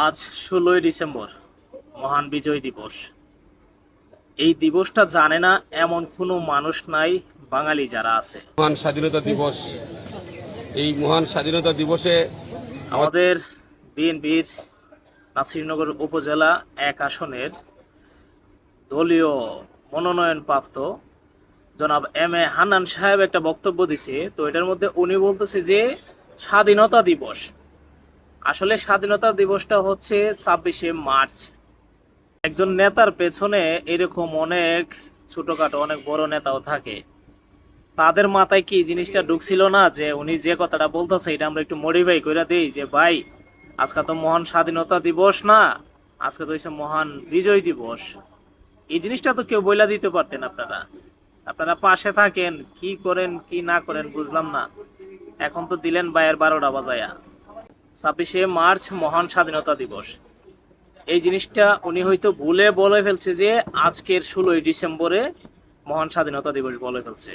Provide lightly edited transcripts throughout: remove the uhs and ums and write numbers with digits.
আজ 16ই ডিসেম্বর, মহান বিজয় দিবস। এই দিবসটা জানে না এমন কোনো মানুষ নাই বাঙালি যারা আছে। মহান স্বাধীনতা দিবস। এই মহান স্বাধীনতা দিবসে আমাদের বিএনপির নাসিরনগর উপজেলা 1 আসনের দলীয় মনোনয়নপ্রাপ্ত জনাব এম এ হান্নান সাহেব একটা বক্তব্য দিছে। তো এটার মধ্যে উনি বলতেছে যে স্বাধীনতা দিবস, আসলে স্বাধীনতা দিবসটা হচ্ছে 26শে মার্চ। একজন নেতার পেছনে এরকম অনেক ছোটখাটো অনেক বড় নেতাও থাকে, তাদের মাথায় কি জিনিসটা ঢুকছিল না যে উনি যে কথাটা বলতেছে এটা আমরা একটু মডিফাই করে দিই, যে ভাই আজকে তো মহান স্বাধীনতা দিবস না, আজকে তো হচ্ছে মহান বিজয় দিবস। এই জিনিসটা তো কেউ বইলা দিতে পারতেন। আপনারা আপনারা পাশে থাকেন, কি করেন কি না করেন বুঝলাম না। এখন তো দিলেন বাইয়ের 12টা বাজায়া। 26শে মার্চ মহান স্বাধীনতা দিবস, এই জিনিসটা উনি হয়তো ভুলে বলে ফেলছে যে আজকের 16ই ডিসেম্বরে মহান স্বাধীনতা দিবস বলে ফেলছে।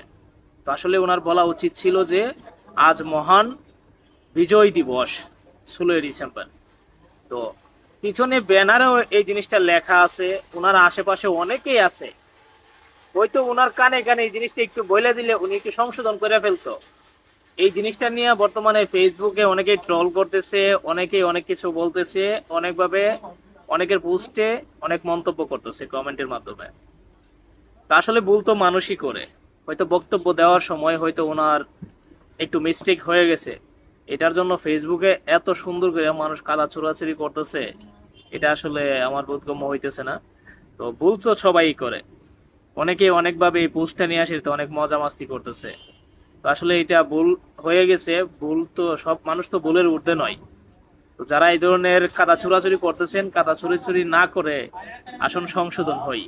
তো আসলে ওনার বলা উচিত ছিল যে আজ মহান বিজয় দিবস, 16ই ডিসেম্বর। তো পিছনে ব্যানারেও এই জিনিসটা লেখা আছে, ওনার আশেপাশে অনেকেই আছে, হয়তো ওনার কানে কানে এই জিনিসটা একটু বলে দিলে উনি একটু সংশোধন করে ফেলতো। এই জিনিসটা নিয়ে বর্তমানে ফেসবুকে অনেকেই ট্রল করতেছে, অনেকেই অনেক কিছু বলতেছে, অনেকভাবে অনেকের পোস্টে অনেক মন্তব্য করতেছে কমেন্টের মাধ্যমে। তা আসলে ভুল তো মানুষই করে, হয়তো বক্তব্য দেওয়ার সময় হয়তো ওনার একটু মিস্টেক হয়ে গেছে। এটার জন্য ফেসবুকে এত সুন্দর করে মানুষ কাদা ছোড়াছুড়ি করতেছে, এটা আসলে আমার বোধগম্য হইতেছে না। তো ভুল তো সবাই করে, অনেকেই অনেকভাবে এই পোস্টটা নিয়ে আসে, তো অনেক মজা মাস্তি করতেছে। তো আসলে এটা ভুল হয়ে গেছে, ভুল তো সব মানুষ তো ভুলের ঊর্ধ্বে নয়। তো যারা এই ধরনের কাদা ছোড়াছুড়ি করতেছেন, কাদা ছুড়ি না করে আসুন সংশোধন হই।